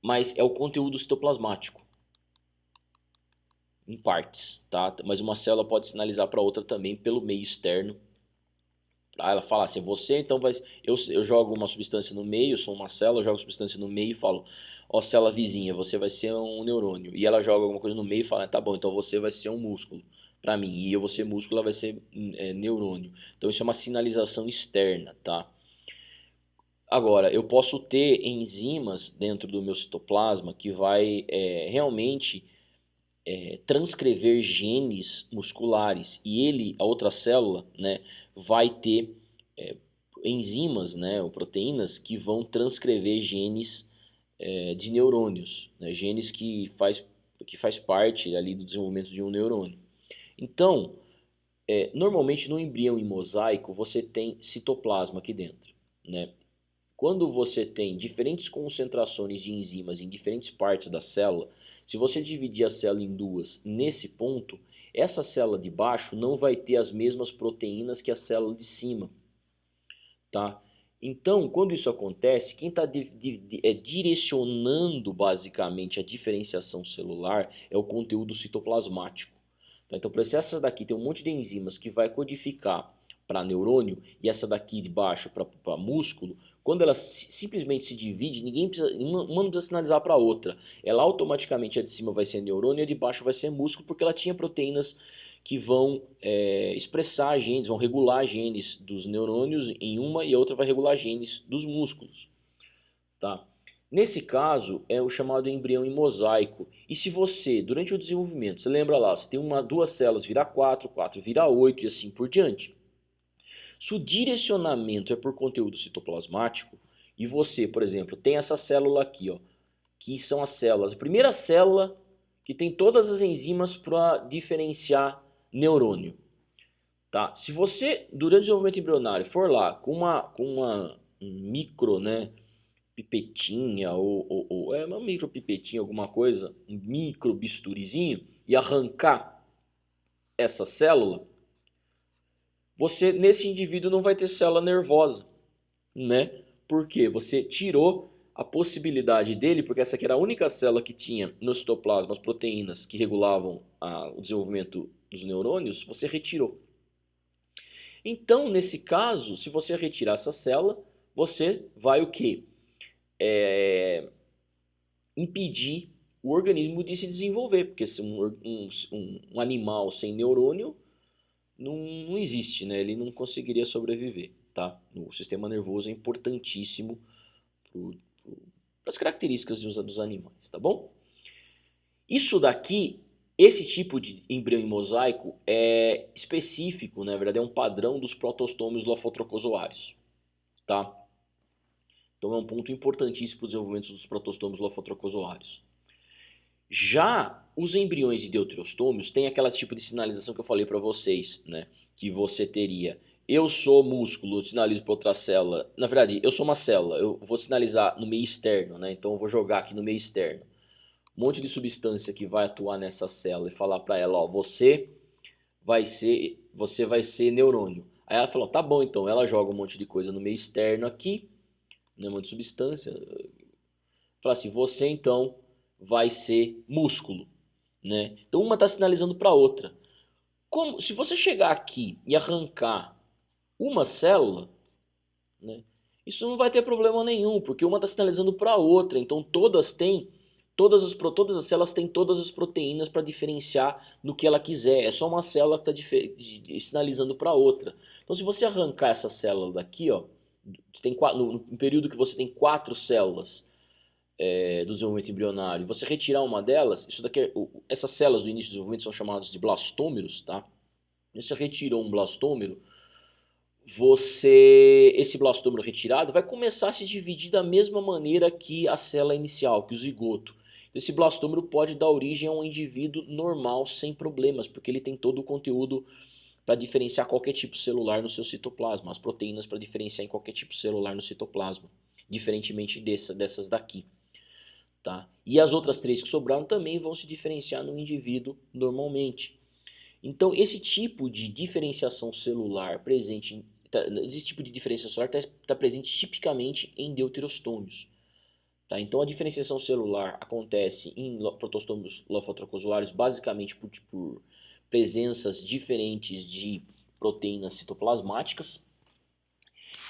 Mas é o conteúdo citoplasmático, em partes, tá? Mas uma célula pode sinalizar para outra também pelo meio externo. Aí ela fala assim, você então vai... Eu jogo uma substância no meio, eu sou uma célula, eu jogo substância no meio e falo, ó, célula vizinha, você vai ser um neurônio. E ela joga alguma coisa no meio e fala, tá bom, então você vai ser um músculo para mim. E eu vou ser músculo, ela vai ser neurônio. Então isso é uma sinalização externa, tá? Agora, eu posso ter enzimas dentro do meu citoplasma que vai realmente transcrever genes musculares. E ele, a outra célula, né, vai ter enzimas, né, ou proteínas que vão transcrever genes de neurônios, né, genes que faz parte ali do desenvolvimento de um neurônio. Então, normalmente no embrião em mosaico você tem citoplasma aqui dentro, né? Quando você tem diferentes concentrações de enzimas em diferentes partes da célula, se você dividir a célula em duas nesse ponto, essa célula de baixo não vai ter as mesmas proteínas que a célula de cima, tá? Então, quando isso acontece, quem está direcionando basicamente a diferenciação celular é o conteúdo citoplasmático. Tá? Então, por essa daqui tem um monte de enzimas que vai codificar para neurônio e essa daqui de baixo para músculo. Quando ela simplesmente se divide, uma não precisa sinalizar para a outra. Ela automaticamente, a de cima vai ser neurônio e a de baixo vai ser músculo, porque ela tinha proteínas que vão expressar genes, vão regular genes dos neurônios em uma e a outra vai regular genes dos músculos. Tá? Nesse caso, é o chamado embrião em mosaico. E se você, durante o desenvolvimento, você lembra lá, você tem duas células, vira 4, 4 vira 8 e assim por diante. Se o direcionamento é por conteúdo citoplasmático, e você, por exemplo, tem essa célula aqui, ó, que são as células, a primeira célula que tem todas as enzimas para diferenciar neurônio. Tá? Se você, durante o desenvolvimento embrionário, for lá com uma micro, né, pipetinha, ou uma micro pipetinha, alguma coisa, um micro bisturizinho, e arrancar essa célula, você, nesse indivíduo, não vai ter célula nervosa, né? Porque você tirou a possibilidade dele, porque essa aqui era a única célula que tinha no citoplasma as proteínas que regulavam o desenvolvimento dos neurônios, você retirou. Então, nesse caso, se você retirar essa célula, você vai o quê? Impedir o organismo de se desenvolver, porque se um animal sem neurônio não existe, né? Ele não conseguiria sobreviver, tá? O sistema nervoso é importantíssimo para as características dos animais, tá bom? Isso daqui, esse tipo de embrião em mosaico é específico, na verdade é um padrão dos protostômios lofotrocozoários, tá? Então é um ponto importantíssimo para o desenvolvimento dos protostômios lofotrocozoários. Já os embriões de deuterostômios têm aquela tipo de sinalização que eu falei para vocês, né? Que você teria, eu sou músculo, eu sinalizo para outra célula. Na verdade, eu sou uma célula, eu vou sinalizar no meio externo, né? Então eu vou jogar aqui no meio externo um monte de substância que vai atuar nessa célula e falar para ela, ó, você vai ser neurônio. Aí ela falou, tá bom, então ela joga um monte de coisa no meio externo aqui, né? Um monte de substância. Fala assim, você então vai ser músculo, né? Então uma está sinalizando para a outra. Se você chegar aqui e arrancar uma célula, né, isso não vai ter problema nenhum, porque uma está sinalizando para a outra. Então todas as células têm todas as proteínas para diferenciar no que ela quiser. É só uma célula que está sinalizando para a outra. Então se você arrancar essa célula daqui, ó, no período que você tem 4 células do desenvolvimento embrionário, você retirar uma delas, essas células do início do desenvolvimento são chamadas de blastômeros, tá? Você retirou um blastômero, esse blastômero retirado vai começar a se dividir da mesma maneira que a célula inicial, que o zigoto. Esse blastômero pode dar origem a um indivíduo normal sem problemas, porque ele tem todo o conteúdo para diferenciar qualquer tipo celular no seu citoplasma, as proteínas para diferenciar em qualquer tipo celular no citoplasma, diferentemente dessas daqui. Tá? E as outras 3 que sobraram também vão se diferenciar no indivíduo normalmente. Então, esse tipo de diferenciação celular presente, esse tipo de diferenciação celular está presente tipicamente em deuterostômios. Tá? Então, a diferenciação celular acontece em protostômios lofotrocozoários basicamente por presenças diferentes de proteínas citoplasmáticas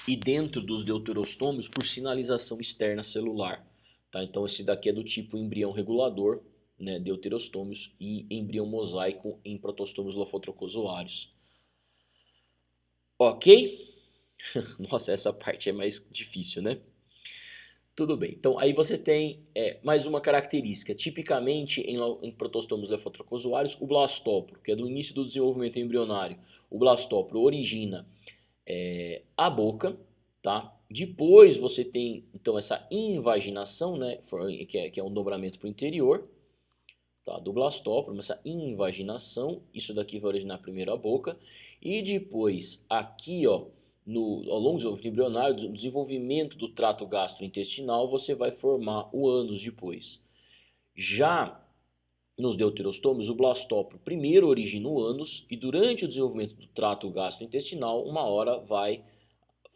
e dentro dos deuterostômios por sinalização externa celular. Tá? Então esse daqui é do tipo embrião regulador, né, deuterostômios, e embrião mosaico em protostômios lofotrocozoários. Ok? Nossa, essa parte é mais difícil, né? Tudo bem. Então aí você tem mais uma característica. Tipicamente em protostômios lofotrocozoários, o blastóporo, que é do início do desenvolvimento embrionário, o blastóporo origina a boca, tá? Depois você tem então essa invaginação, né, que é um dobramento para o interior, tá? Do blastóporo, essa invaginação, isso daqui vai originar primeiro a boca, e depois aqui, ó, ao longo do desenvolvimento embrionário, do desenvolvimento do trato gastrointestinal, você vai formar o ânus depois. Já nos deuterostômios, o blastóporo primeiro origina o ânus e durante o desenvolvimento do trato gastrointestinal, uma hora vai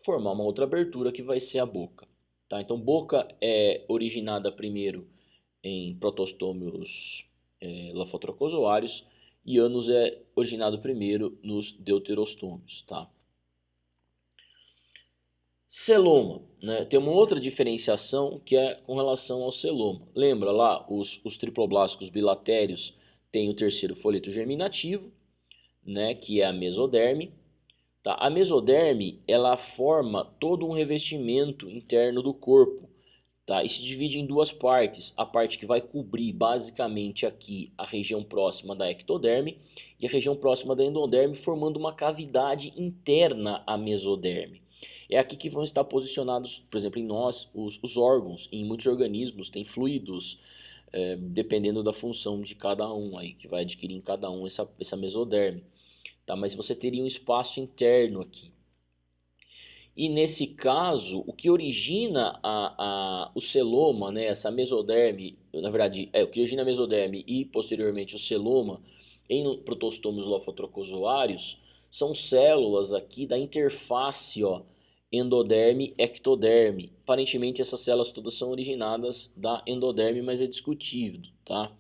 formar uma outra abertura que vai ser a boca. Tá? Então, boca é originada primeiro em protostômios lofotrocozoários e ânus é originado primeiro nos deuterostômios. Tá? Celoma, né? Tem uma outra diferenciação que é com relação ao celoma. Lembra lá, os triploblásticos bilatérios têm o terceiro folheto germinativo, né? Que é a mesoderme. Tá? A mesoderme, ela forma todo um revestimento interno do corpo, tá? E se divide em duas partes, a parte que vai cobrir basicamente aqui a região próxima da ectoderme e a região próxima da endoderme, formando uma cavidade interna à mesoderme. É aqui que vão estar posicionados, por exemplo, em nós, os órgãos. Em muitos organismos tem fluidos, dependendo da função de cada um, aí, que vai adquirir em cada um essa mesoderme. Tá? Mas você teria um espaço interno aqui. E nesse caso, o que origina o celoma, né, essa mesoderme, na verdade, o que origina a mesoderme e posteriormente o celoma em protostômios lofotrocozoários são células aqui da interface, ó, endoderme, ectoderme. Aparentemente essas células todas são originadas da endoderme, mas é discutível, tá?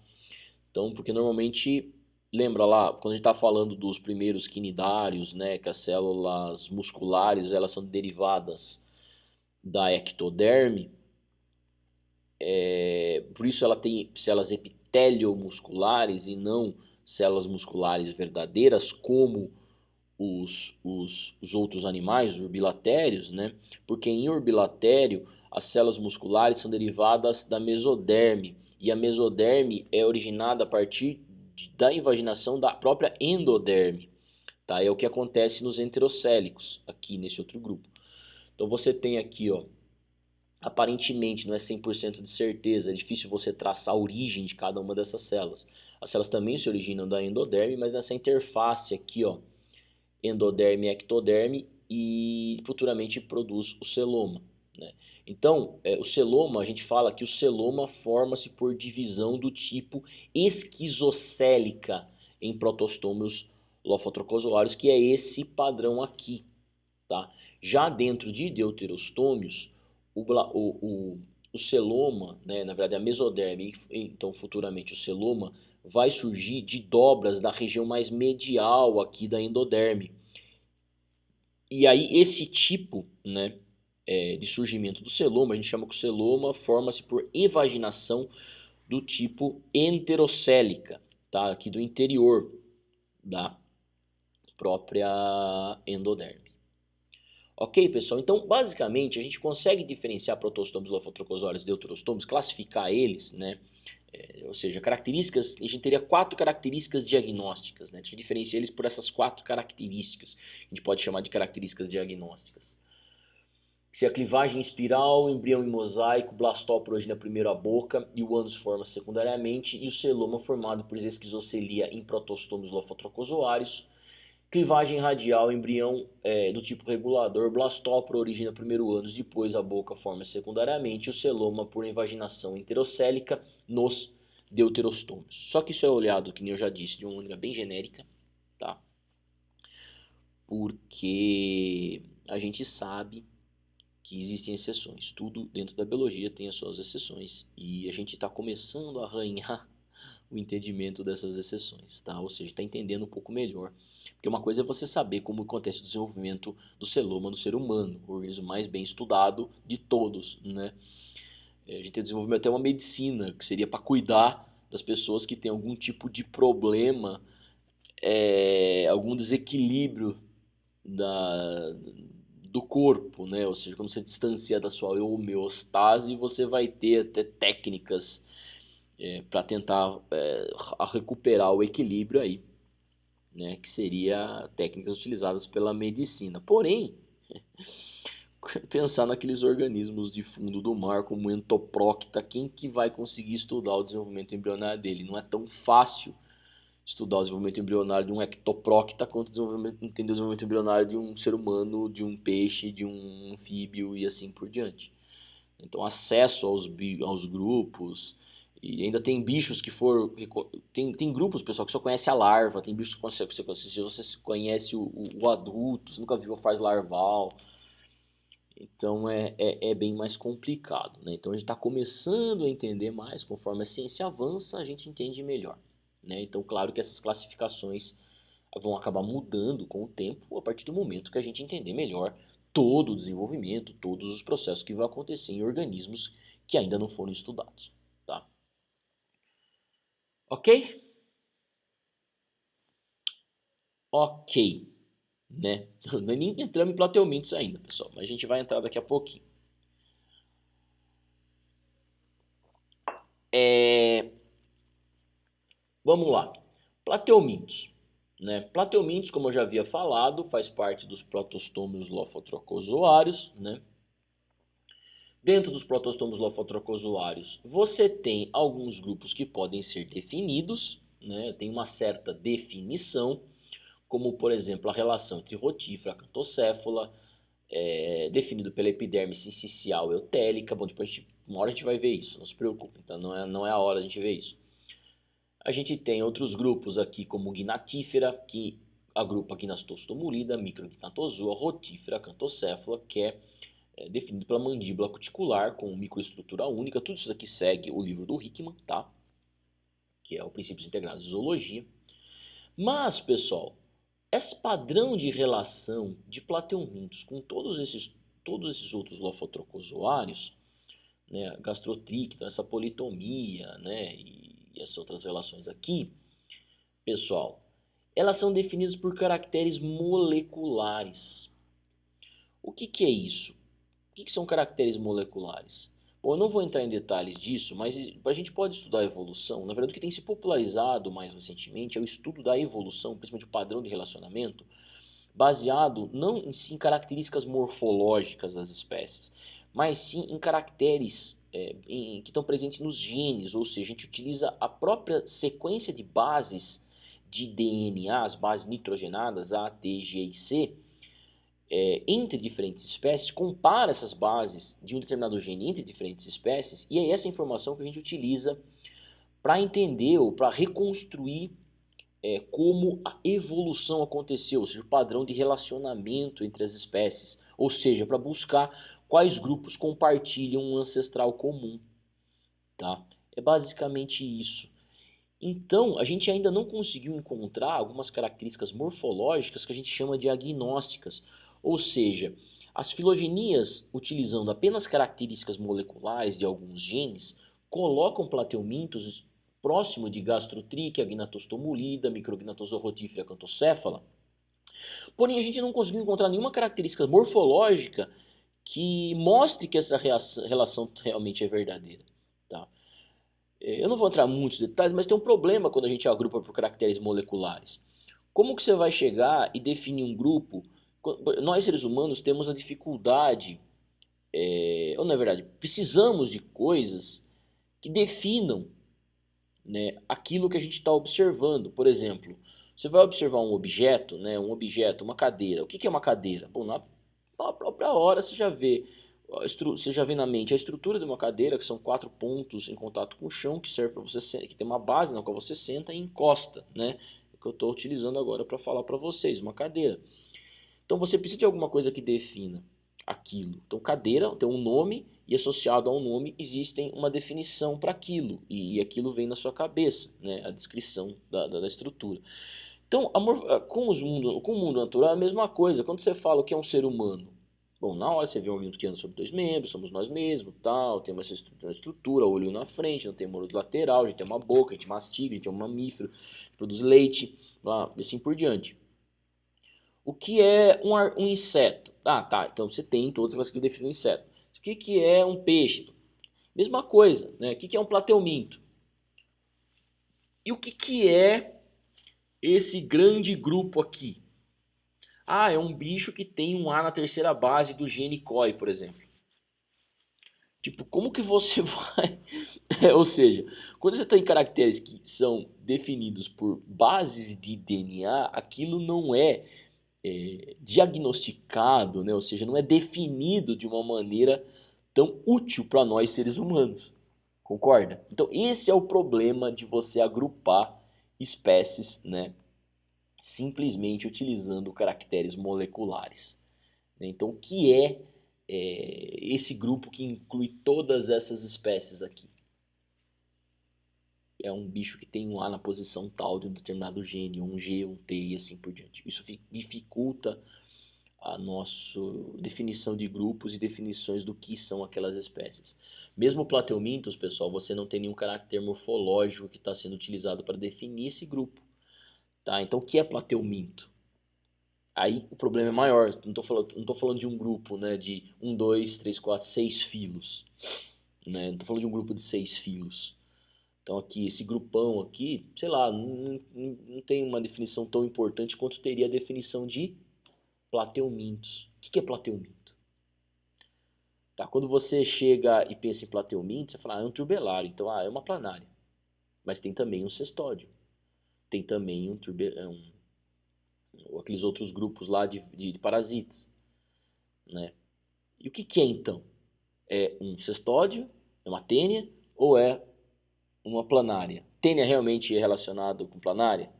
Então, porque normalmente, lembra lá, quando a gente está falando dos primeiros quinidários, né, que as células musculares, elas são derivadas da ectoderme, por isso ela tem células epiteliomusculares e não células musculares verdadeiras, como os outros animais, os urbilátérios, né? Porque em urbilatério as células musculares são derivadas da mesoderme, e a mesoderme é originada a partir da invaginação da própria endoderme, tá? É o que acontece nos enterocélicos, aqui nesse outro grupo. Então você tem aqui, ó, aparentemente não é 100% de certeza, é difícil você traçar a origem de cada uma dessas células. As células também se originam da endoderme, mas nessa interface aqui, ó, endoderme e ectoderme, e futuramente produz o celoma, né? Então, o celoma, a gente fala que o celoma forma-se por divisão do tipo esquizocélica em protostômios lofotrocozoários, que é esse padrão aqui, tá? Já dentro de deuterostômios, o celoma, né, na verdade a mesoderme, então futuramente o celoma, vai surgir de dobras da região mais medial aqui da endoderme. E aí esse tipo, né, de surgimento do celoma, a gente chama que o celoma forma-se por evaginação do tipo enterocélica, tá? Aqui do interior da própria endoderme. Ok, pessoal? Então, basicamente, a gente consegue diferenciar protostômos, lofotrocozoários e deuterostômos, classificar eles, né? Ou seja, características, a gente teria 4 características diagnósticas, né? A gente diferencia eles por essas 4 características. A gente pode chamar de características diagnósticas. Se a clivagem em espiral, o embrião em mosaico, blastópora origina primeiro a boca e o ânus forma secundariamente, e o celoma formado por esquizocelia em protostômios lofotrocozoários. Clivagem radial, embrião do tipo regulador, blastópora origina primeiro o ânus, depois a boca forma secundariamente, o celoma por invaginação enterocélica nos deuterostômios. Só que isso é olhado, que nem eu já disse, de uma maneira bem genérica, tá? Porque a gente sabe que existem exceções. Tudo dentro da biologia tem as suas exceções, e a gente está começando a arranhar o entendimento dessas exceções, tá? Ou seja, está entendendo um pouco melhor. Porque uma coisa é você saber como acontece o desenvolvimento do celoma no ser humano, o organismo mais bem estudado de todos, né? A gente desenvolveu até uma medicina que seria para cuidar das pessoas que têm algum tipo de problema, algum desequilíbrio da, do corpo, né? Ou seja, quando você distancia da sua homeostase, você vai ter até técnicas para tentar recuperar o equilíbrio aí, né? Que seria técnicas utilizadas pela medicina. Porém, pensar naqueles organismos de fundo do mar como o Entoprocta, quem que vai conseguir estudar o desenvolvimento embrionário dele? Não é tão fácil estudar o desenvolvimento embrionário de um Ectoprocta quanto entender o desenvolvimento embrionário de um ser humano, de um peixe, de um anfíbio e assim por diante. Então, acesso aos grupos, e ainda tem bichos que tem grupos, pessoal, que só conhece a larva, tem bichos que você conhece o adulto, você nunca viu a fase larval. Então é bem mais complicado, né? Então a gente está começando a entender mais, conforme a ciência avança, a gente entende melhor, né? Então, claro que essas classificações vão acabar mudando com o tempo, a partir do momento que a gente entender melhor todo o desenvolvimento, todos os processos que vão acontecer em organismos que ainda não foram estudados, tá? Ok? Ok, né? Nem entramos em plateumintos ainda, pessoal, mas a gente vai entrar daqui a pouquinho. Vamos lá. Plateumintos, né? Plateumintos, como eu já havia falado, faz parte dos protostômios lofotrocozoários, né? Dentro dos protostômios lofotrocozoários, você tem alguns grupos que podem ser definidos, né? Tem uma certa definição, como por exemplo a relação entre rotífera, cantocéfala, definido pela epiderme sicicial eutélica. Bom, depois uma hora a gente vai ver isso, não se preocupe, então não é a hora a gente ver isso. A gente tem outros grupos aqui, como gnatífera, que agrupa gnatostomulida, micrognatozoa, rotífera, cantocéfala, que é definido pela mandíbula cuticular com microestrutura única. Tudo isso aqui segue o livro do Hickman, tá? Que é o Princípios Integrados de Zoologia. Mas, pessoal, esse padrão de relação de plateumintos com todos esses outros lofotrocozoários, né, gastrotríquito, essa politomia, né, e essas outras relações aqui, pessoal, elas são definidas por caracteres moleculares. O que é isso? O que são caracteres moleculares? Bom, eu não vou entrar em detalhes disso, mas a gente pode estudar a evolução. Na verdade, o que tem se popularizado mais recentemente é o estudo da evolução, principalmente o padrão de relacionamento, baseado não em sim características morfológicas das espécies, mas sim em caracteres que estão presentes nos genes, ou seja, a gente utiliza a própria sequência de bases de DNA, as bases nitrogenadas A, T, G e C, entre diferentes espécies, compara essas bases de um determinado gene entre diferentes espécies, e é essa informação que a gente utiliza para entender ou para reconstruir como a evolução aconteceu, ou seja, o padrão de relacionamento entre as espécies, ou seja, para buscar quais grupos compartilham um ancestral comum, tá? É basicamente isso. Então, a gente ainda não conseguiu encontrar algumas características morfológicas que a gente chama de agnósticas, ou seja, as filogenias, utilizando apenas características moleculares de alguns genes, colocam plateumintos próximo de Gastrotríchea, gnatostomulida, micrognatozoa rotífera cantocéfala. Porém, a gente não conseguiu encontrar nenhuma característica morfológica que mostre que essa relação realmente é verdadeira, tá? Eu não vou entrar em muitos detalhes, mas tem um problema quando a gente agrupa por caracteres moleculares. Como que você vai chegar e definir um grupo? Nós seres humanos temos a dificuldade, ou na verdade, precisamos de coisas que definam, né, aquilo que a gente está observando. Por exemplo, você vai observar um objeto, né, uma cadeira. O que é uma cadeira? Bom, na própria hora você já vê na mente a estrutura de uma cadeira, que são 4 pontos em contato com o chão, que serve para você, que tem uma base na qual você senta e encosta, né? É o que eu estou utilizando agora para falar para vocês, uma cadeira. Então você precisa de alguma coisa que defina aquilo. Então cadeira tem um nome e associado a um nome existe uma definição para aquilo. E aquilo vem na sua cabeça, né? A descrição da estrutura. Então, com o mundo natural é a mesma coisa. Quando você fala o que é um ser humano, bom, na hora você vê um organismo que anda sobre 2 membros, somos nós mesmos, tal, tem uma estrutura, olho na frente, não tem muro lateral, a gente tem uma boca, a gente mastiga, a gente é um mamífero, produz leite, e assim por diante. O que é um inseto? Ah, tá, então você tem todas as que definem um inseto. O que é um peixe? Mesma coisa, né? O que é um plateuminto? E o que é esse grande grupo aqui? Ah, é um bicho que tem um A na terceira base do gene COI, por exemplo. Tipo, como que você vai... Ou seja, quando você tem caracteres que são definidos por bases de DNA, aquilo não é diagnosticado, né? Ou seja, não é definido de uma maneira tão útil para nós seres humanos. Concorda? Então, esse é o problema de você agrupar espécies, né? Simplesmente utilizando caracteres moleculares. Então, o que é esse grupo que inclui todas essas espécies aqui? É um bicho que tem um A na posição tal de um determinado gene, um G, um T e assim por diante. Isso dificulta a nossa definição de grupos e definições do que são aquelas espécies. Mesmo plateumintos, pessoal, você não tem nenhum caráter morfológico que está sendo utilizado para definir esse grupo. Tá? Então, o que é plateuminto? Aí o problema é maior. Não tô falando de um grupo, né, de 1, 2, 3, 4, 6 filos. Né? Não tô falando de um grupo de 6 filos. Então aqui, esse grupão aqui, sei lá, não tem uma definição tão importante quanto teria a definição de plateumintos. O que é plateuminto? Tá, quando você chega e pensa em plateuminto, você fala, é um turbelário, então é uma planária. Mas tem também um cestódio. Tem também aqueles outros grupos lá de parasitas. Né? E o que é então? É um cestódio? É uma tênia? Ou é uma planária? Tênia realmente é relacionado com planária?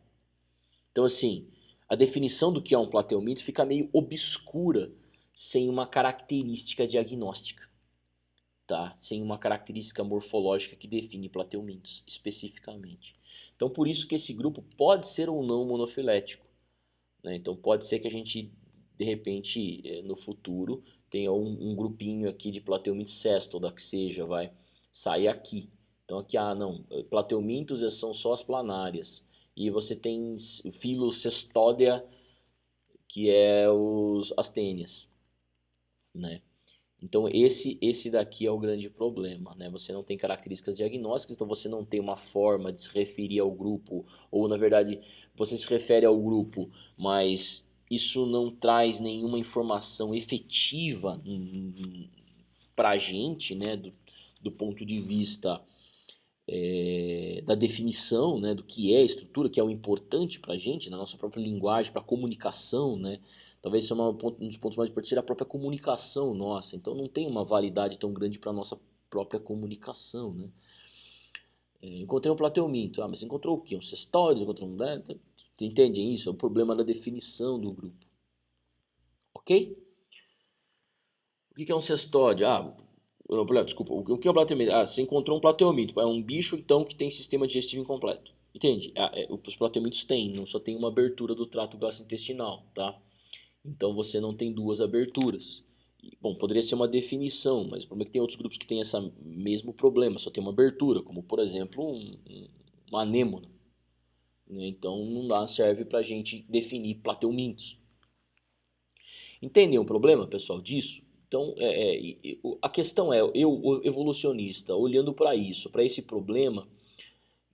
Então assim, a definição do que é um plateuminto fica meio obscura sem uma característica diagnóstica, tá? Sem uma característica morfológica que define plateumintos especificamente. Então, por isso que esse grupo pode ser ou não monofilético, né? Então, pode ser que a gente, de repente, no futuro, tenha um grupinho aqui de plateumintos cestoda, que seja, vai sair aqui. Então, aqui, não, plateumintos são só as planárias. E você tem o filo Cestodia, que é as tênias, né? Então esse daqui é o grande problema, né? Você não tem características diagnósticas, então você não tem uma forma de se referir ao grupo, ou na verdade você se refere ao grupo, mas isso não traz nenhuma informação efetiva para a gente, né? Do ponto de vista da definição, né, do que é a estrutura, que é o importante para a gente, na nossa própria linguagem, para a comunicação, né? Talvez seja um dos pontos mais importantes seja a própria comunicação nossa. Então não tem uma validade tão grande para a nossa própria comunicação, né? Encontrei um plateuminto. Mas você encontrou o quê? Um cestóide? Encontrou um... Entendem isso? É o problema da definição do grupo. Ok? O que é um cestóide? Desculpa, o que é o plateuminto? Você encontrou um plateuminto. É um bicho, então, que tem sistema digestivo incompleto. Entende? Os plateumintos têm, não só tem uma abertura do trato gastrointestinal, tá? Então você não tem duas aberturas. Bom, poderia ser uma definição, mas o problema é que tem outros grupos que têm esse mesmo problema, só tem uma abertura, como por exemplo uma anêmona, né? Então não dá, serve para a gente definir plateumintos. Entendem o problema, pessoal, disso? Então, a questão é, eu, o evolucionista, olhando para isso, para esse problema,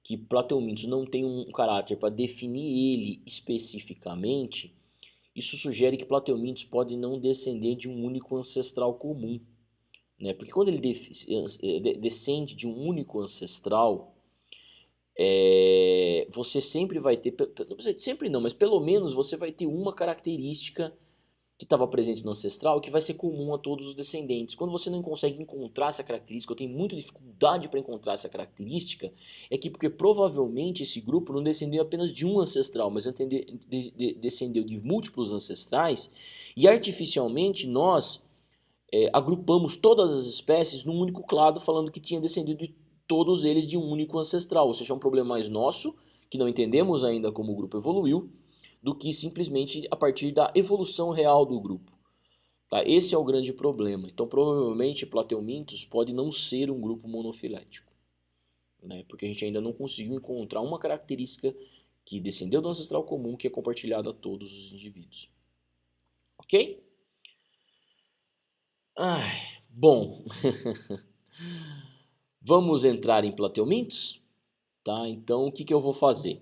que plateumintos não tem um caráter para definir ele especificamente, isso sugere que plateumintos podem não descender de um único ancestral comum, né? Porque quando ele descende de um único ancestral, você sempre vai ter, sempre não, mas pelo menos você vai ter uma característica que estava presente no ancestral que vai ser comum a todos os descendentes. Quando você não consegue encontrar essa característica, eu tenho muita dificuldade para encontrar essa característica, é que porque provavelmente esse grupo não descendeu apenas de um ancestral, mas descendeu de múltiplos ancestrais, e artificialmente nós agrupamos todas as espécies num único clado, falando que tinha descendido de todos eles de um único ancestral. Ou seja, é um problema mais nosso, que não entendemos ainda como o grupo evoluiu, do que simplesmente a partir da evolução real do grupo. Tá? Esse é o grande problema. Então, provavelmente, plateumintos pode não ser um grupo monofilético, né? Porque a gente ainda não conseguiu encontrar uma característica que descendeu do ancestral comum que é compartilhada a todos os indivíduos. Ok? Bom, vamos entrar em plateumintos? Tá? Então, o que eu vou fazer?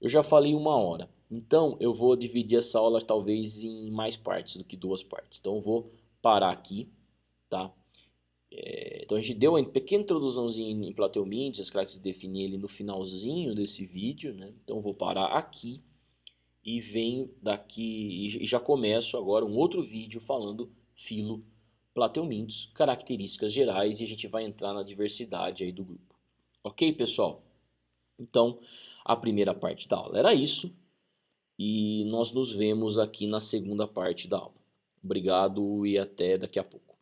Eu já falei 1 hora. Então, eu vou dividir essa aula talvez em mais partes do que 2 partes. Então, eu vou parar aqui, tá? Então, a gente deu uma pequena introduçãozinha em plateumintos, as características de definir ele no finalzinho desse vídeo, né? Então, eu vou parar aqui e venho daqui e já começo agora um outro vídeo falando filo plateumintos, características gerais, e a gente vai entrar na diversidade aí do grupo. Ok, pessoal? Então, a primeira parte da aula era isso. E nós nos vemos aqui na segunda parte da aula. Obrigado e até daqui a pouco.